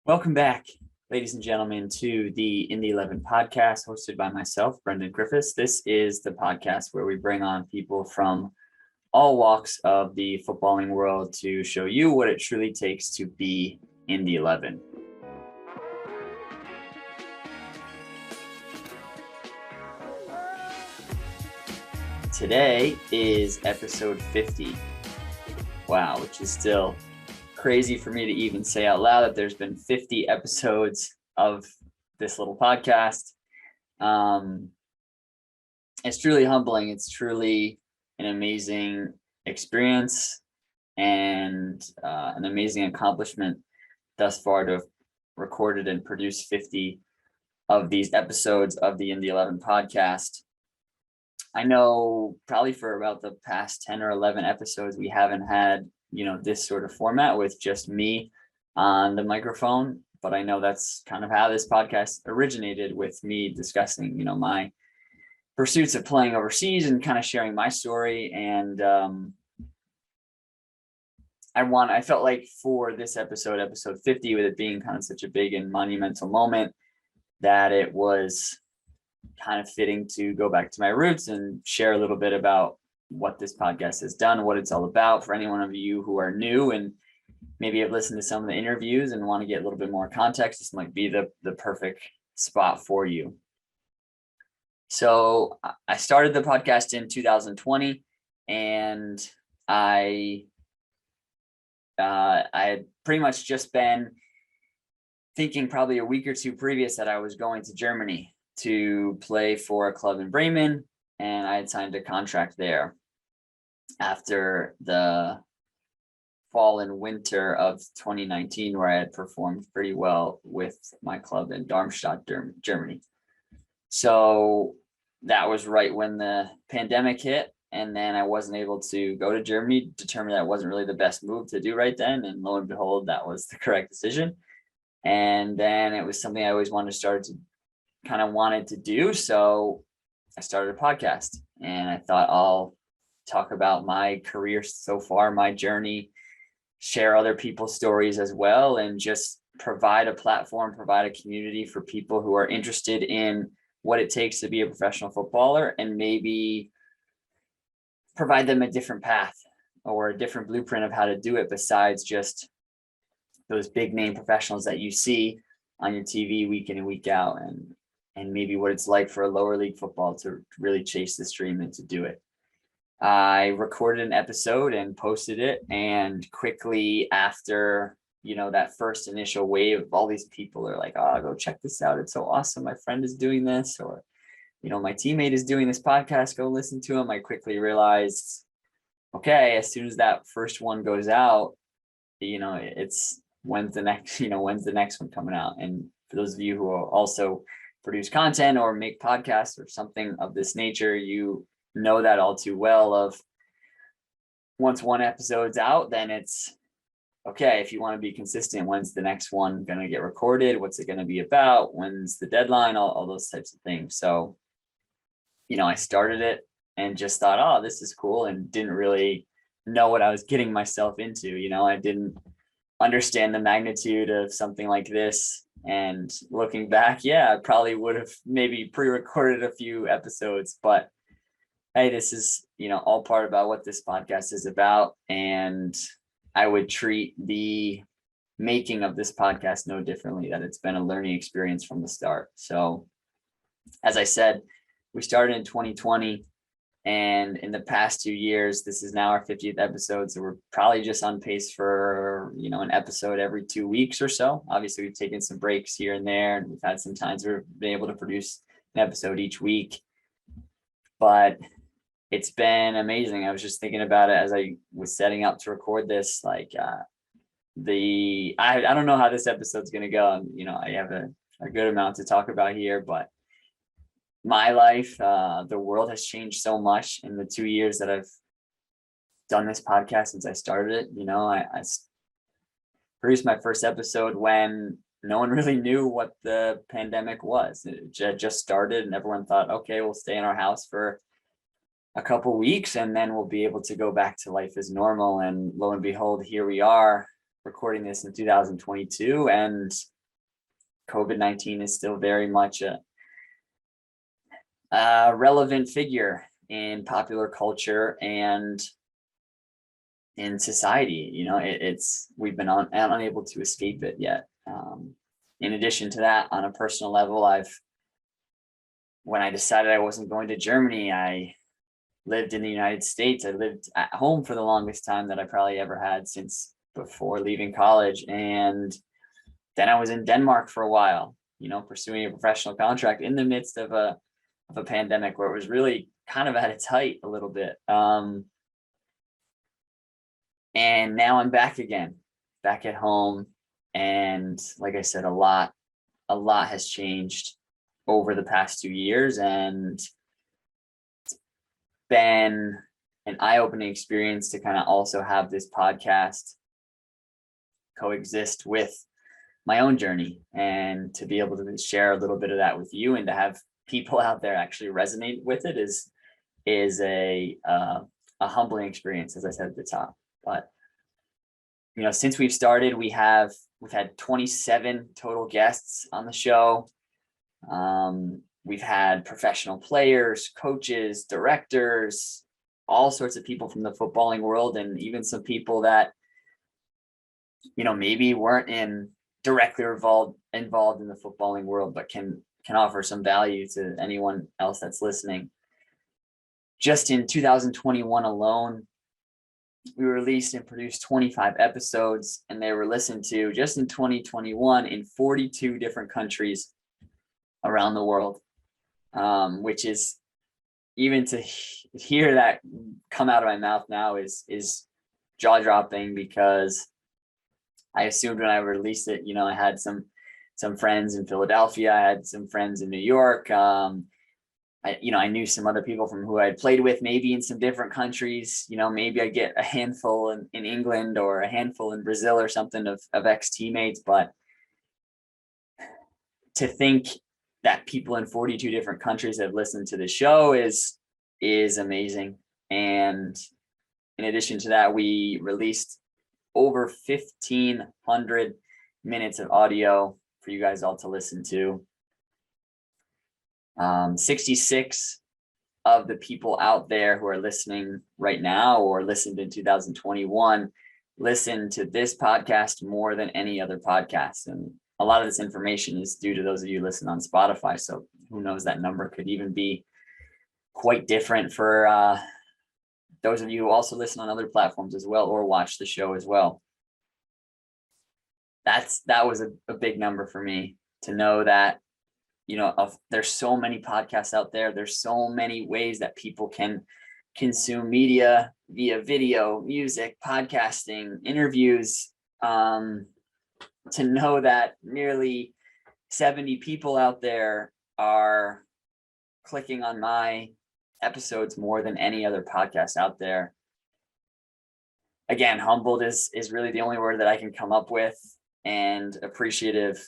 Welcome back, ladies and gentlemen, to the In the 11 podcast hosted by myself, Brendan Griffiths. This is the podcast where we bring on people from all walks of the footballing world to show you what it truly takes to be in the 11. Today is episode 50. Wow, which is still crazy for me to even say out loud that there's been 50 episodes of this little podcast. It's truly humbling. It's truly an amazing experience and an amazing accomplishment thus far to have recorded and produced 50 of these episodes of the In the 11 podcast. I know probably for about the past 10 or 11 episodes, we haven't had this sort of format with just me on the microphone, but I know that's kind of how this podcast originated, with me discussing, my pursuits of playing overseas and kind of sharing my story. And I felt like for this episode 50, with it being kind of such a big and monumental moment, that it was kind of fitting to go back to my roots and share a little bit about what this podcast has done, what it's all about, for any one of you who are new and maybe have listened to some of the interviews and want to get a little bit more context. This might be the perfect spot for you. So I started the podcast in 2020, and I had pretty much just been thinking probably a week or two previous that I was going to Germany to play for a club in Bremen, and I had signed a contract there after the fall and winter of 2019, where I had performed pretty well with my club in Darmstadt, Germany. So that was right when the pandemic hit, and then I wasn't able to go to Germany. Determined that wasn't really the best move to do right then, and lo and behold, that was the correct decision. And then it was something I always wanted to do. So I started a podcast, and I thought I'll talk about my career so far, my journey, share other people's stories as well, and just provide a platform, provide a community for people who are interested in what it takes to be a professional footballer, and maybe provide them a different path or a different blueprint of how to do it, besides just those big name professionals that you see on your TV week in and week out, and maybe what it's like for a lower league football to really chase this dream and to do it. I recorded an episode and posted it, and quickly after, that first initial wave of all these people are like, "Oh, go check this out. It's so awesome. My friend is doing this," or, "My teammate is doing this podcast. Go listen to him." I quickly realized, okay, as soon as that first one goes out, it's when's the next one coming out? And for those of you who also produce content or make podcasts or something of this nature, you know that all too well. Of once one episode's out, then it's okay, if you want to be consistent, when's the next one going to get recorded? What's it going to be about? When's the deadline? All those types of things. So, I started it and just thought, oh, this is cool, and didn't really know what I was getting myself into. I didn't understand the magnitude of something like this. And looking back, I probably would have maybe pre-recorded a few episodes, but hey, this is, all part about what this podcast is about. And I would treat the making of this podcast no differently, that it's been a learning experience from the start. So as I said, we started in 2020, and in the past 2 years, this is now our 50th episode. So we're probably just on pace for, an episode every 2 weeks or so. Obviously, we've taken some breaks here and there, and we've had some times we've been able to produce an episode each week. But it's been amazing. I was just thinking about it as I was setting up to record this. Like I don't know how this episode's going to go. I have a good amount to talk about here, but my life, the world has changed so much in the 2 years that I've done this podcast since I started it. I produced my first episode when no one really knew what the pandemic was. It just started, and everyone thought, okay, we'll stay in our house for a couple weeks and then we'll be able to go back to life as normal. And lo and behold, here we are recording this in 2022, and COVID-19 is still very much a relevant figure in popular culture and in society. We've been unable to escape it yet. In addition to that, on a personal level, when I decided I wasn't going to Germany, I lived in the United States. I lived at home for the longest time that I probably ever had since before leaving college. And then I was in Denmark for a while, pursuing a professional contract in the midst of a pandemic where it was really kind of at its height a little bit. And now I'm back again, back at home. And like I said, a lot has changed over the past 2 years, and it's been an eye-opening experience to kind of also have this podcast coexist with my own journey, and to be able to share a little bit of that with you, and to have people out there actually resonate with it is a humbling experience, as I said at the top. But since we've started, we've had 27 total guests on the show. We've had professional players, coaches, directors, all sorts of people from the footballing world, and even some people that maybe weren't directly involved in the footballing world, but can offer some value to anyone else that's listening. Just in 2021 alone, we released and produced 25 episodes, and they were listened to just in 2021 in 42 different countries around the world, which is, even to hear that come out of my mouth now is jaw-dropping, because I assumed when I released it, I had some friends in Philadelphia, I had some friends in New York. I knew some other people from who I'd played with, maybe in some different countries. Maybe I get a handful in England or a handful in Brazil or something of ex-teammates. But to think that people in 42 different countries have listened to the show is amazing. And in addition to that, we released over 1,500 minutes of audio for you guys all to listen to. 66 of the people out there who are listening right now, or listened in 2021, listen to this podcast more than any other podcast. And a lot of this information is due to those of you listening on Spotify. So who knows, that number could even be quite different for those of you who also listen on other platforms as well, or watch the show as well. That was a big number for me, to know that there's so many podcasts out there. There's so many ways that people can consume media via video, music, podcasting, interviews. To know that nearly 70 people out there are clicking on my episodes more than any other podcast out there. Again, humbled is really the only word that I can come up with, and appreciative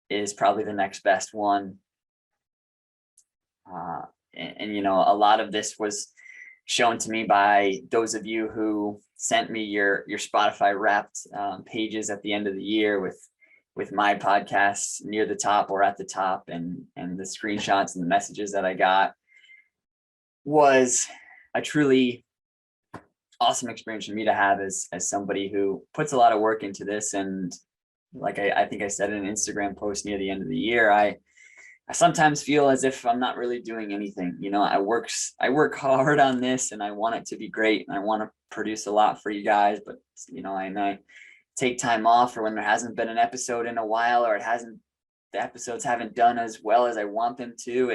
is probably the next best one. A lot of this was shown to me by those of you who sent me your Spotify Wrapped pages at the end of the year with my podcasts near the top or at the top, and the screenshots and the messages that I got. Was a truly awesome experience for me to have as somebody who puts a lot of work into this. And like I think I said in an Instagram post near the end of the year, I sometimes feel as if I'm not really doing anything. I work hard on this, and I want it to be great, and I want to produce a lot for you guys. But and I take time off, or when there hasn't been an episode in a while, or the episodes haven't done as well as I want them to.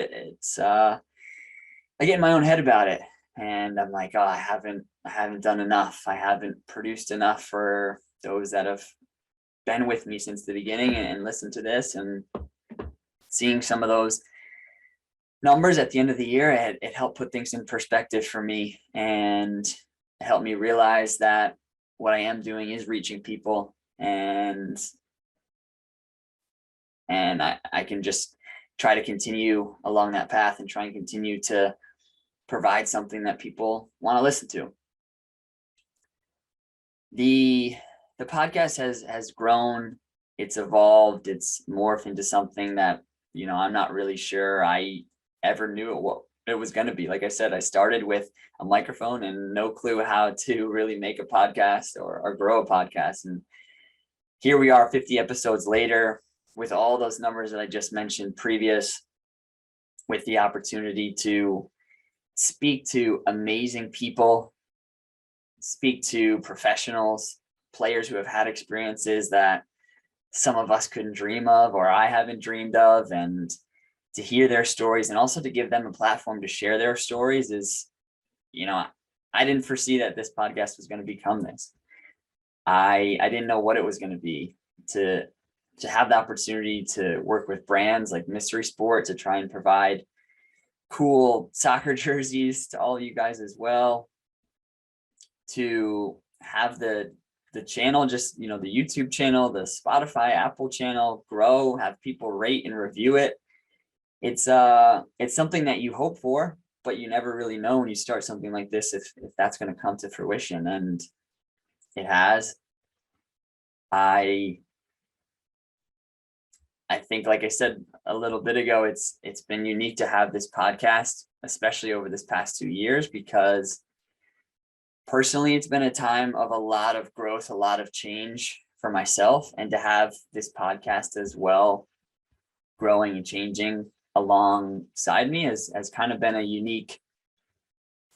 I get in my own head about it, and I'm like, oh, I haven't done enough. I haven't produced enough for those that have been with me since the beginning and listened to this. And seeing some of those numbers at the end of the year, it helped put things in perspective for me, and it helped me realize that what I am doing is reaching people, and I can just try to continue along that path and try and continue to provide something that people want to listen to. The podcast has grown it's evolved, it's morphed into something that, I'm not really sure I ever knew what it was going to be. Like I said, I started with a microphone and no clue how to really make a podcast or grow a podcast. And here we are 50 episodes later with all those numbers that I just mentioned previous, with the opportunity to speak to amazing people, speak to professionals, players who have had experiences that some of us couldn't dream of or I haven't dreamed of, and to hear their stories and also to give them a platform to share their stories is, I didn't foresee that this podcast was going to become this. I didn't know what it was going to be. To have the opportunity to work with brands like Mystery Sport to try and provide cool soccer jerseys to all of you guys as well, to have the channel, just, the YouTube channel, the Spotify, Apple channel grow, have people rate and review it. It's something that you hope for, but you never really know when you start something like this if that's going to come to fruition, and it has. I think, like I said a little bit ago, it's been unique to have this podcast, especially over this past 2 years, because personally, it's been a time of a lot of growth, a lot of change for myself, and to have this podcast as well, growing and changing alongside me has kind of been a unique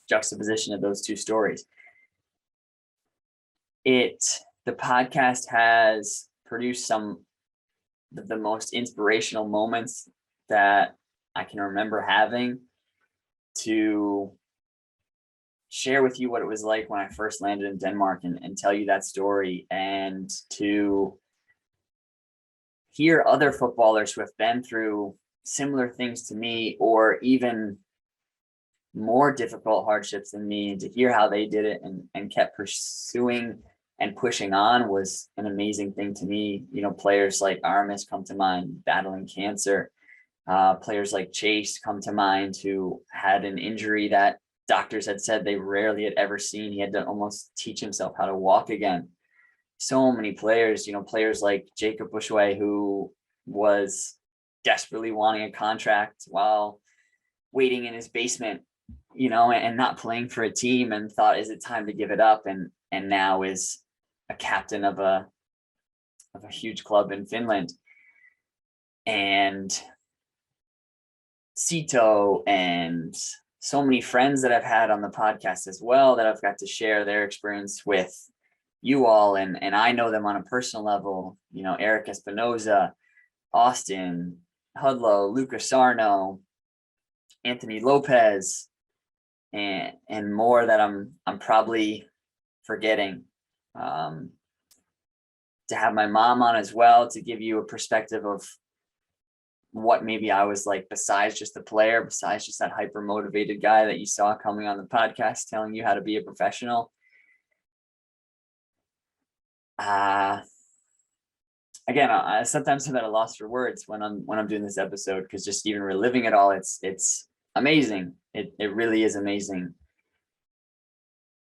juxtaposition of those two stories. The podcast has produced some of the most inspirational moments that I can remember having, to share with you what it was like when I first landed in Denmark and tell you that story, and to hear other footballers who have been through similar things to me or even more difficult hardships than me, and to hear how they did it and kept pursuing and pushing on was an amazing thing to me. Players like Aramis come to mind, battling cancer. Players like Chase come to mind, who had an injury that doctors had said they rarely had ever seen. He had to almost teach himself how to walk again. So many players, players like Jacob Bushway, who was desperately wanting a contract while waiting in his basement, and not playing for a team, and thought, is it time to give it up? And now is a captain of a huge club in Finland. And Sito, and so many friends that I've had on the podcast as well, that I've got to share their experience with you all. And I know them on a personal level, Eric Espinoza, Austin Hudlow, Lucas Sarno, Anthony Lopez, and more that I'm probably forgetting. To have my mom on as well, to give you a perspective of what maybe I was like, besides just the player, besides just that hyper motivated guy that you saw coming on the podcast telling you how to be a professional. Again, I sometimes I'm at a loss for words when I'm doing this episode, because just even reliving it all, it's amazing. It really is amazing.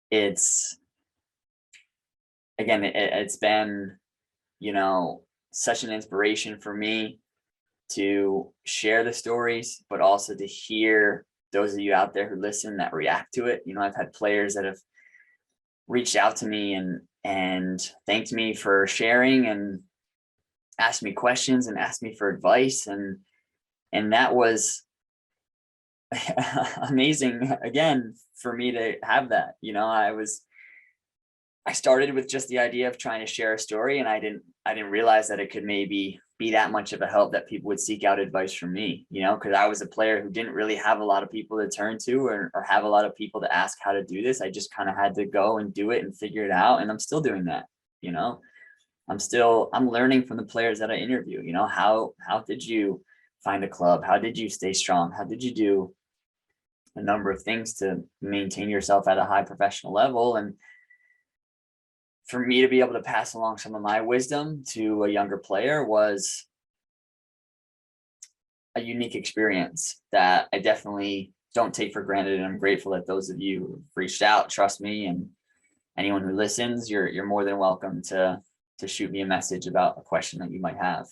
It's been, such an inspiration for me to share the stories, but also to hear those of you out there who listen that react to it. I've had players that have reached out to me and thanked me for sharing, and asked me questions and asked me for advice. And that was amazing, again, for me to have that. I started with just the idea of trying to share a story, and I didn't realize that it could maybe be that much of a help that people would seek out advice from me, because I was a player who didn't really have a lot of people to turn to or have a lot of people to ask how to do this. I just kind of had to go and do it and figure it out. And I'm still doing that. I'm learning from the players that I interview. How did you find a club? How did you stay strong? How did you do a number of things to maintain yourself at a high professional level? And for me to be able to pass along some of my wisdom to a younger player was a unique experience that I definitely don't take for granted. And I'm grateful that those of you who've reached out, trust me, and anyone who listens, you're more than welcome to to shoot me a message about a question that you might have.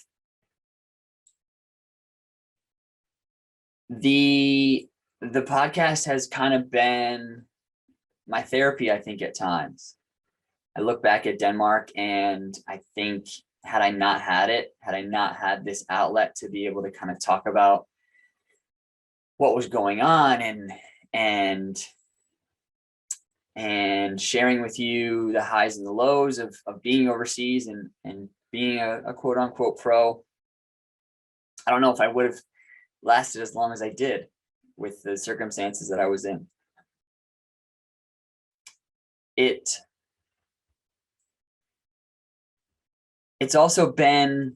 The podcast has kind of been my therapy, I think, at times. I look back at Denmark and I think had I not had this outlet to be able to kind of talk about what was going on and sharing with you the highs and the lows of being overseas and being a quote unquote pro, I don't know if I would have lasted as long as I did with the circumstances that I was in. It's also been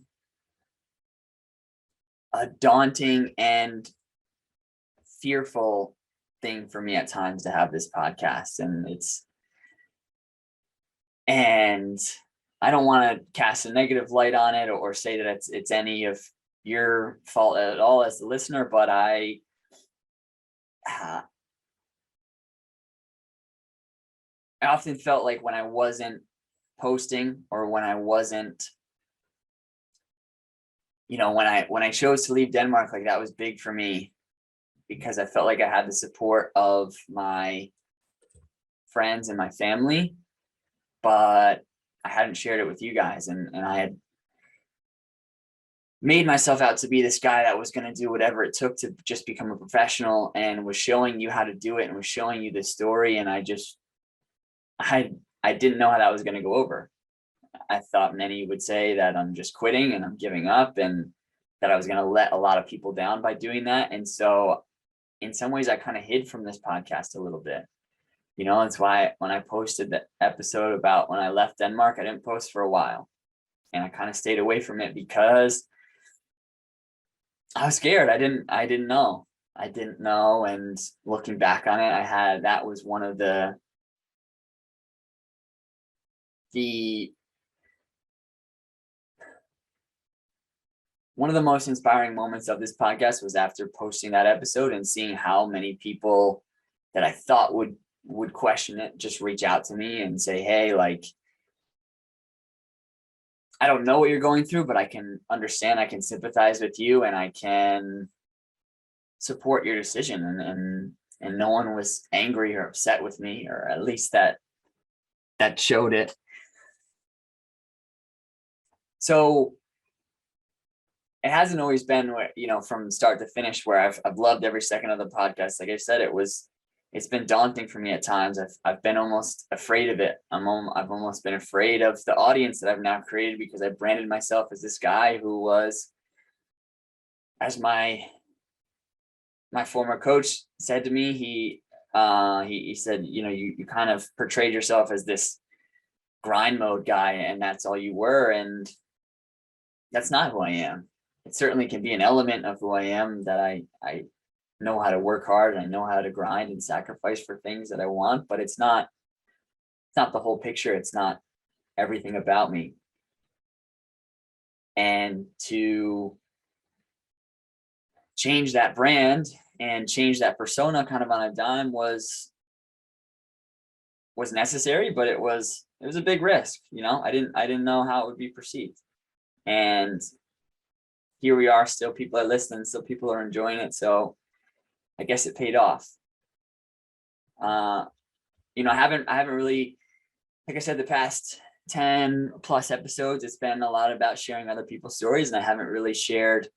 a daunting and fearful thing for me at times to have this podcast, and I don't want to cast a negative light on it or say that it's any of your fault at all as the listener, but I often felt like when I wasn't posting or when I wasn't, when I chose to leave Denmark, like that was big for me because I felt like I had the support of my friends and my family, but I hadn't shared it with you guys. And I had made myself out to be this guy that was going to do whatever it took to just become a professional and was showing you how to do it and was showing you the story. And I didn't know how that was going to go over. I thought many would say that I'm just quitting and I'm giving up and that I was going to let a lot of people down by doing that. And so in some ways I kind of hid from this podcast a little bit. That's why when I posted the episode about when I left Denmark, I didn't post for a while and I kind of stayed away from it because I was scared. I didn't know. And looking back on it, that was one of the most inspiring moments of this podcast was after posting that episode and seeing how many people that I thought would question it just reach out to me and say, hey, like, I don't know what you're going through, but I can understand, I can sympathize with you, and I can support your decision. And no one was angry or upset with me, or at least that showed it. So it hasn't always been where, from start to finish, where I've loved every second of the podcast. Like I said, it's been daunting for me at times. I've been almost afraid of it. I've almost been afraid of the audience that I've now created because I branded myself as this guy who was, as my former coach said to me, he said, you kind of portrayed yourself as this grind mode guy and that's all you were. And that's not who I am. It certainly can be an element of who I am, that I know how to work hard and I know how to grind and sacrifice for things that I want, but it's not the whole picture. It's not everything about me. And to change that brand and change that persona kind of on a dime was necessary, but it was a big risk. I didn't know how it would be perceived. And here we are, still people are listening, still people are enjoying it. So I guess it paid off. I haven't really, like I said, the past 10 plus episodes, it's been a lot about sharing other people's stories, and I haven't really shared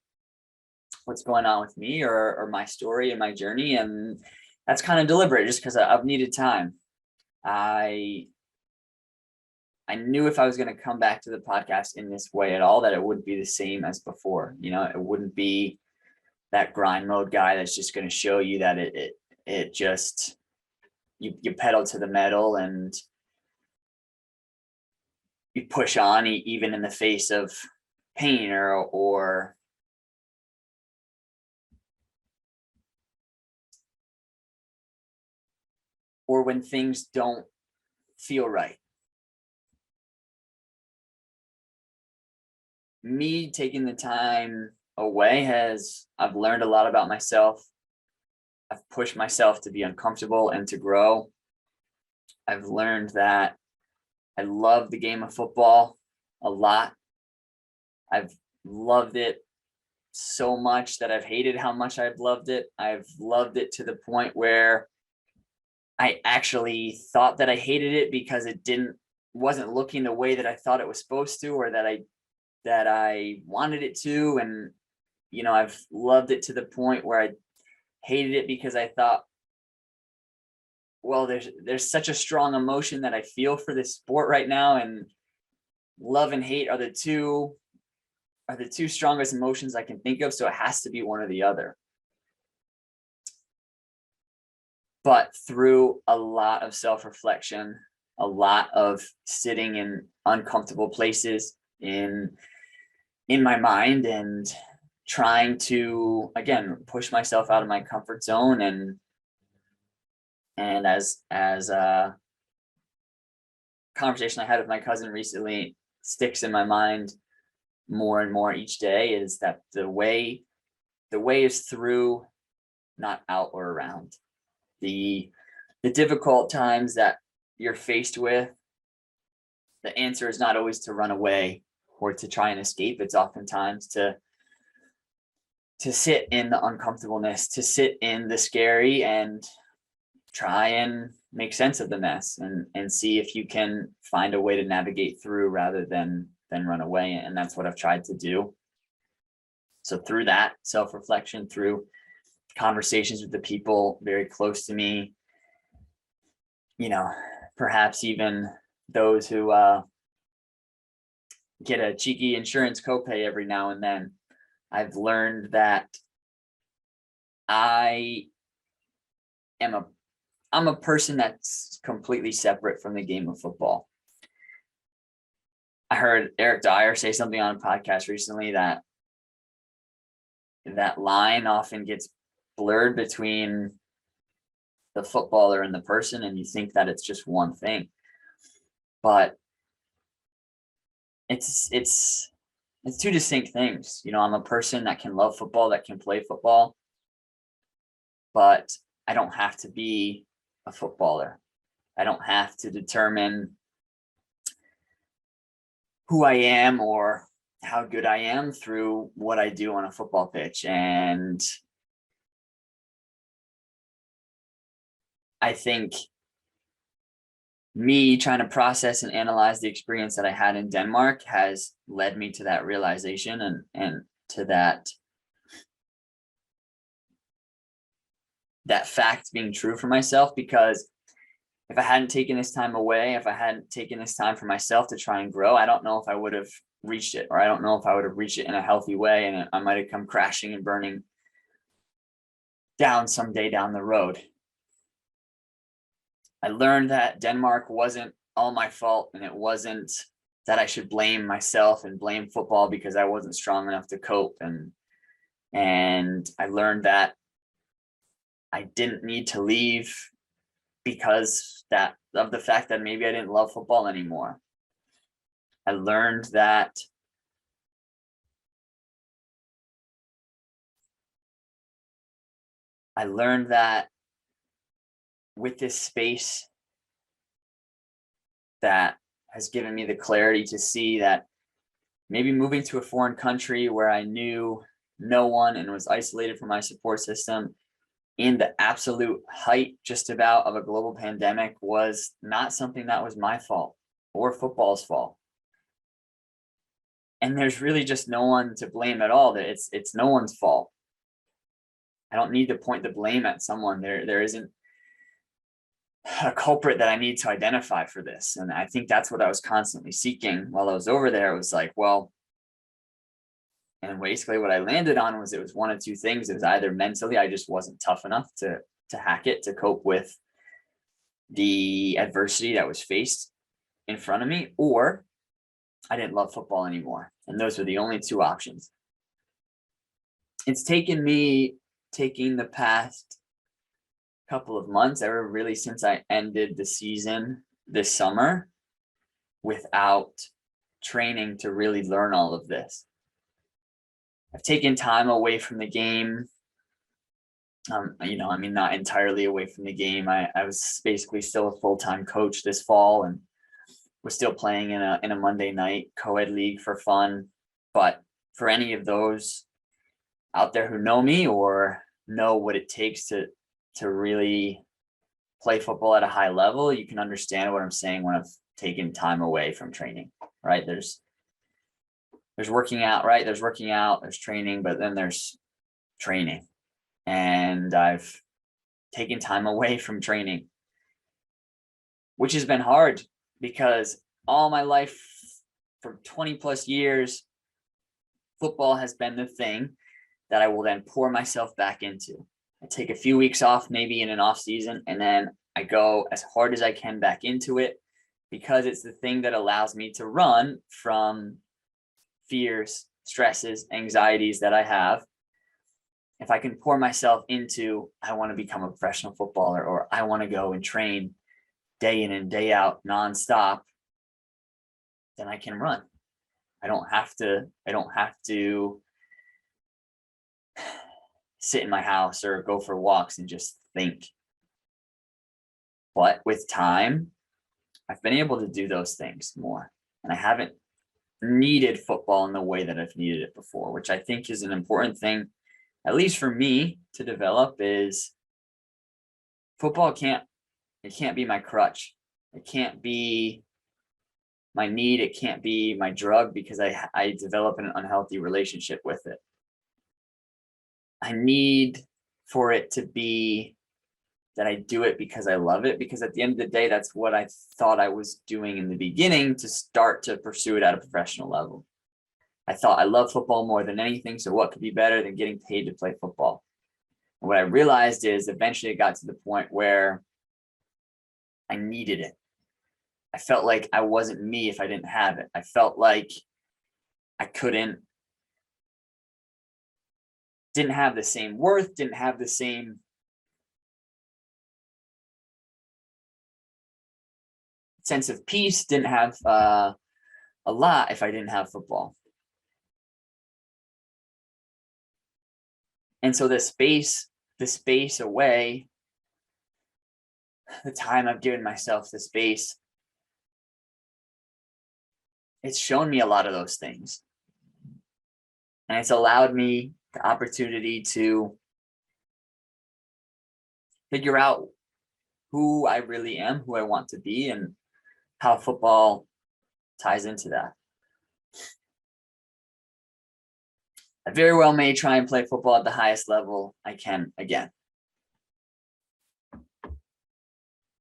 what's going on with me or my story and my journey. And that's kind of deliberate, just because I've needed time. I knew if I was going to come back to the podcast in this way at all, that it wouldn't be the same as before. It wouldn't be that grind mode guy that's just going to show you that it just, you pedal to the metal and you push on even in the face of pain or when things don't feel right. Me taking the time away I've learned a lot about myself. I've pushed myself to be uncomfortable and to grow. I've learned that I love the game of football. a lot. I've loved it so much that I've hated how much I've loved it. I've loved it to the point where I actually thought that I hated it because it wasn't looking the way that I thought it was supposed to, or that I wanted it to. And, I've loved it to the point where I hated it because I thought, well, there's such a strong emotion that I feel for this sport right now, and love and hate are the two strongest emotions I can think of. So it has to be one or the other. But through a lot of self-reflection, a lot of sitting in uncomfortable places in my mind, and trying to, again, push myself out of my comfort zone, and as a conversation I had with my cousin recently sticks in my mind more and more each day, is that the way is through, not out or around. The difficult times that you're faced with, the answer is not always to run away or to try and escape. It's oftentimes to sit in the uncomfortableness, to sit in the scary, and try and make sense of the mess, and see if you can find a way to navigate through rather than run away. And that's what I've tried to do. So through that self-reflection, through conversations with the people very close to me, perhaps even those who get a cheeky insurance copay every now and then, I've learned that I'm a person that's completely separate from the game of football. I heard Eric Dyer say something on a podcast recently that line often gets blurred between the footballer and the person, and you think that it's just one thing, but it's two distinct things. I'm a person that can love football, that can play football, but I don't have to be a footballer. I don't have to determine who I am or how good I am through what I do on a football pitch. And I think me trying to process and analyze the experience that I had in Denmark has led me to that realization, and to that fact being true for myself. Because if I hadn't taken this time away, if I hadn't taken this time for myself to try and grow, I don't know if I would have reached it, or I don't know if I would have reached it in a healthy way, and I might have come crashing and burning down someday down the road. I learned that Denmark wasn't all my fault, and it wasn't that I should blame myself and blame football because I wasn't strong enough to cope. And I learned that I didn't need to leave because of the fact that maybe I didn't love football anymore. I learned that with this space that has given me the clarity to see that maybe moving to a foreign country where I knew no one and was isolated from my support system in the absolute height just about of a global pandemic was not something that was my fault or football's fault. And there's really just no one to blame at all. It's no one's fault. I don't need to point the blame at someone. There isn't a culprit that I need to identify for this. And I think that's what I was constantly seeking while I was over there. It was like, well, and basically what I landed on was, it was one of two things. It was either mentally, I just wasn't tough enough to hack it, to cope with the adversity that was faced in front of me, or I didn't love football anymore. And those were the only two options. It's taken me taking the past couple of months, ever really since I ended the season this summer, without training to really learn all of this. I've taken time away from the game. Not entirely away from the game. I was basically still a full-time coach this fall, and was still playing in a Monday night co-ed league for fun. But for any of those out there who know me or know what it takes to really play football at a high level, you can understand what I'm saying when I've taken time away from training, right? There's working out, right? There's working out, there's training, but then there's training. And I've taken time away from training, which has been hard because all my life for 20 plus years, football has been the thing that I will then pour myself back into. I take a few weeks off, maybe in an off season, and then I go as hard as I can back into it because it's the thing that allows me to run from fears, stresses, anxieties that I have. If I can pour myself into, I want to become a professional footballer, or I want to go and train day in and day out nonstop, then I can run. I don't have to sit in my house or go for walks and just think. But with time, I've been able to do those things more. And I haven't needed football in the way that I've needed it before, which I think is an important thing, at least for me, to develop. Is football can't be my crutch. It can't be my need. It can't be my drug, because I develop an unhealthy relationship with it. I need for it to be that I do it because I love it, because at the end of the day, that's what I thought I was doing in the beginning to start to pursue it at a professional level. I thought I love football more than anything, so what could be better than getting paid to play football? And what I realized is eventually it got to the point where I needed it. I felt like I wasn't me if I didn't have it. I felt like I didn't have the same worth, didn't have the same sense of peace, didn't have a lot if I didn't have football. And so the space away, the time I've given myself, the space, it's shown me a lot of those things. And it's allowed me the opportunity to figure out who I really am, who I want to be, and how football ties into that. I very well may try and play football at the highest level I can again.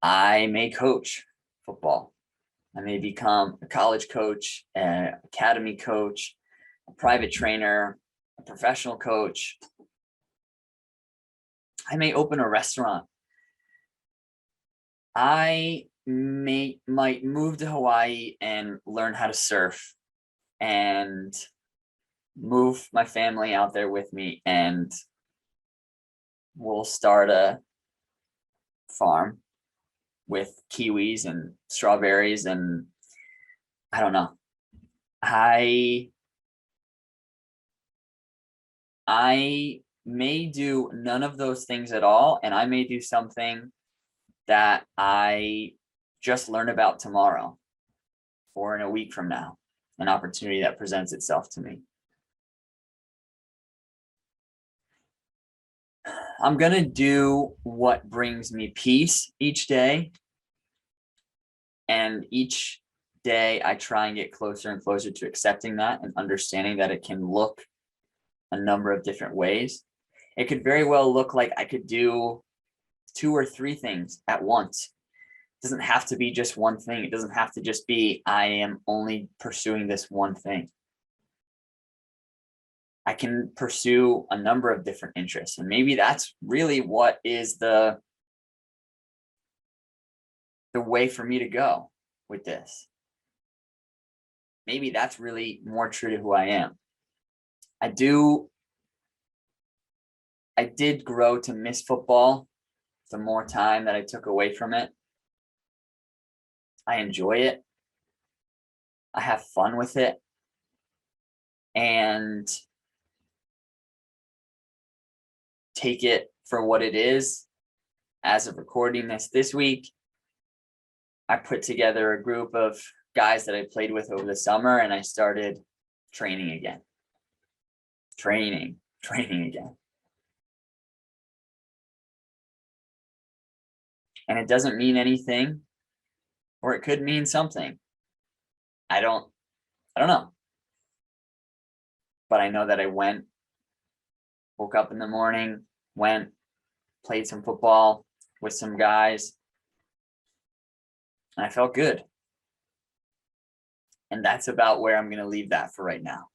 I may coach football. I may become a college coach, an academy coach, a private trainer, a professional coach. I may open a restaurant. I might move to Hawaii and learn how to surf and move my family out there with me, and we'll start a farm with kiwis and strawberries, and I don't know. I may do none of those things at all, and I may do something that I just learn about tomorrow or in a week from now, an opportunity that presents itself to me. I'm going to do what brings me peace each day. And each day I try and get closer and closer to accepting that and understanding that it can look a number of different ways. It could very well look like I could do 2 or 3 things at once. It doesn't have to be just one thing. It doesn't have to just be, I am only pursuing this one thing. I can pursue a number of different interests. And maybe that's really what is the way for me to go with this. Maybe that's really more true to who I am. I did grow to miss football the more time that I took away from it. I enjoy it. I have fun with it. And take it for what it is. As of recording this week, I put together a group of guys that I played with over the summer, and I started training again. Training again. And it doesn't mean anything, or it could mean something. I don't know. But I know that I woke up in the morning, played some football with some guys, and I felt good. And that's about where I'm going to leave that for right now.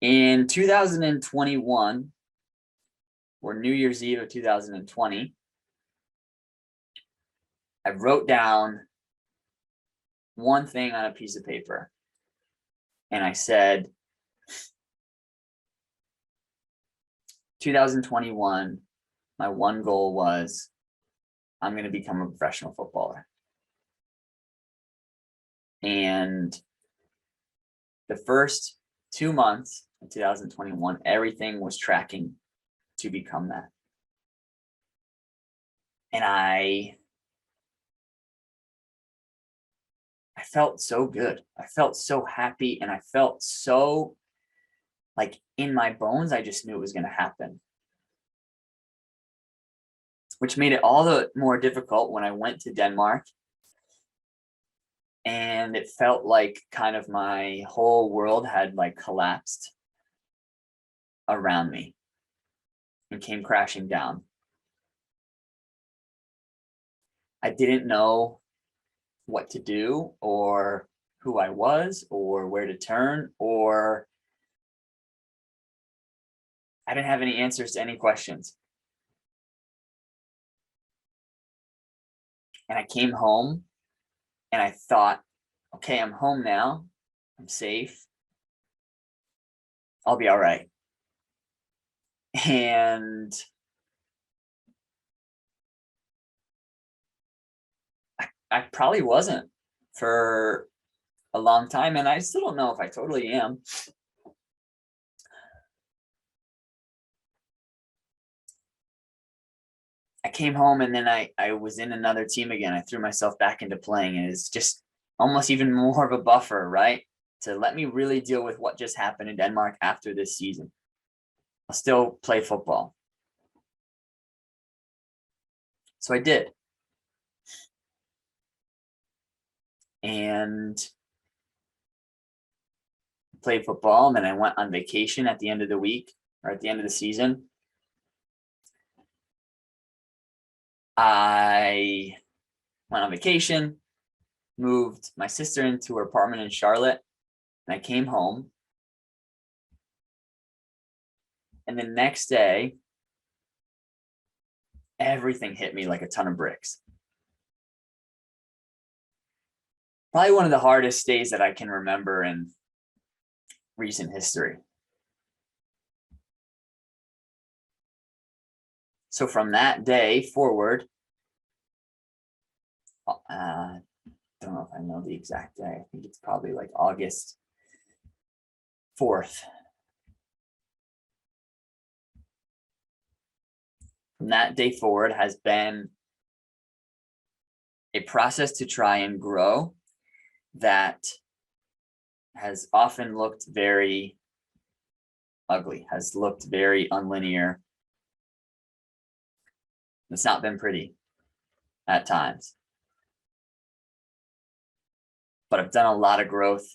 In 2021, or New Year's Eve of 2020, I wrote down one thing on a piece of paper. And I said, 2021, my one goal was, I'm going to become a professional footballer. And the first 2 months of 2021, everything was tracking to become that. And I felt so good. I felt so happy, and I felt so like in my bones, I just knew it was going to happen. Which made it all the more difficult when I went to Denmark. And it felt like kind of my whole world had like collapsed around me and came crashing down. I didn't know what to do, or who I was, or where to turn, or I didn't have any answers to any questions. And I came home and I thought, okay, I'm home now. I'm safe. I'll be all right. And I probably wasn't for a long time, and I still don't know if I totally am. I came home, and then I was in another team again. I threw myself back into playing, and it's just almost even more of a buffer, right? To let me really deal with what just happened in Denmark after this season. I'll still play football. So I did. And played football, and then I went on vacation at the end of the week, or at the end of the season. I went on vacation, moved my sister into her apartment in Charlotte, and I came home. And the next day, everything hit me like a ton of bricks. Probably one of the hardest days that I can remember in recent history. So from that day forward, I don't know if I know the exact day. I think it's probably like August 4th. From that day forward has been a process to try and grow that has often looked very ugly, has looked very unlinear. It's not been pretty at times. But I've done a lot of growth,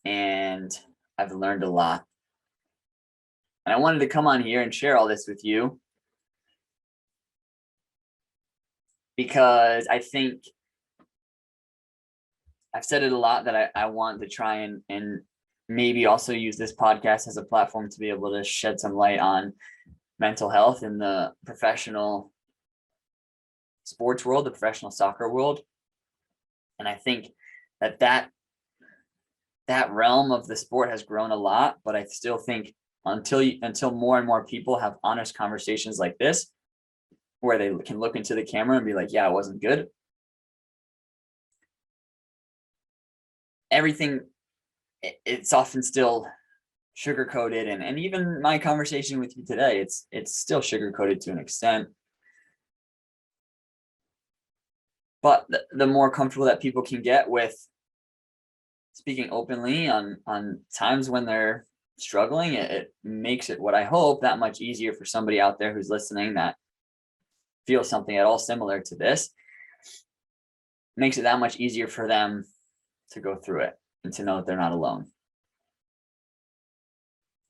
and I've learned a lot. And I wanted to come on here and share all this with you because I think I've said it a lot that I want to try and maybe also use this podcast as a platform to be able to shed some light on mental health in the professional sports world, the professional soccer world. And I think that realm of the sport has grown a lot, but I still think until more and more people have honest conversations like this, where they can look into the camera and be like, yeah, it wasn't good. Everything, it's often still sugar coated, and even my conversation with you today, it's still sugar coated to an extent. But the more comfortable that people can get with speaking openly on times when they're struggling, it makes it, what I hope, that much easier for somebody out there who's listening that feels something at all similar to this. Makes it that much easier for them to go through it and to know that they're not alone.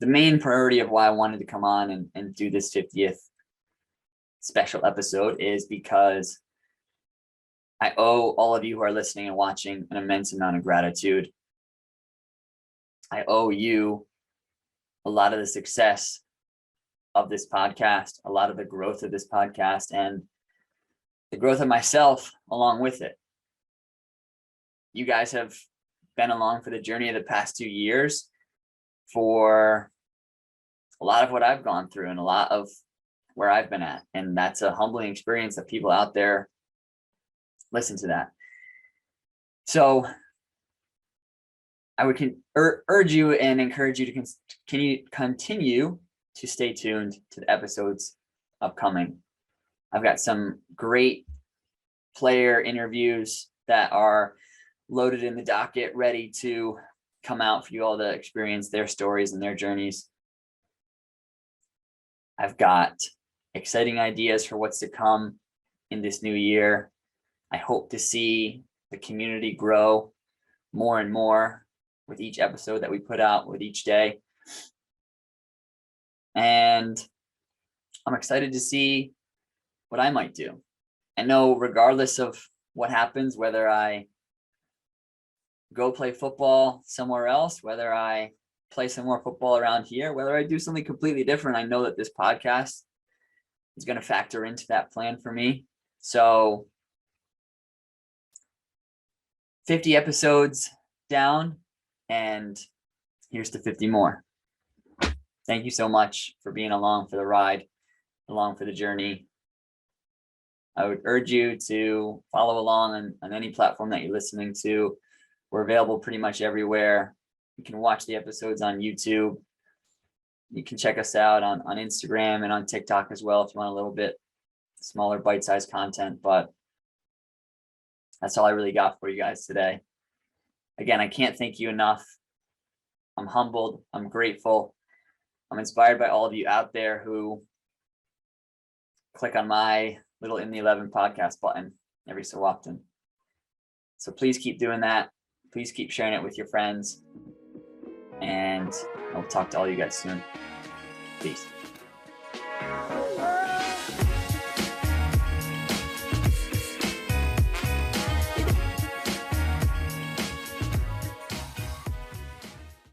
The main priority of why I wanted to come on and do this 50th special episode is because I owe all of you who are listening and watching an immense amount of gratitude. I owe you a lot of the success of this podcast, a lot of the growth of this podcast, and the growth of myself along with it. You guys have been along for the journey of the past 2 years for a lot of what I've gone through and a lot of where I've been at. And that's a humbling experience that people out there listen to that. So I would urge you and encourage you to continue to stay tuned to the episodes upcoming. I've got some great player interviews that are loaded in the docket, ready to come out for you all to experience their stories and their journeys. I've got exciting ideas for what's to come in this new year. I hope to see the community grow more and more with each episode that we put out, with each day. And I'm excited to see what I might do. I know regardless of what happens, whether I go play football somewhere else, whether I play some more football around here, whether I do something completely different, I know that this podcast is going to factor into that plan for me. So 50 episodes down, and here's to 50 more. Thank you so much for being along for the ride, along for the journey. I would urge you to follow along on any platform that you're listening to. We're available pretty much everywhere. You can watch the episodes on YouTube. You can check us out on Instagram and on TikTok as well if you want a little bit smaller bite-sized content. But that's all I really got for you guys today. Again, I can't thank you enough. I'm humbled. I'm grateful. I'm inspired by all of you out there who click on my little In the 11 podcast button every so often. So please keep doing that. Please keep sharing it with your friends. And I'll talk to all you guys soon. Peace.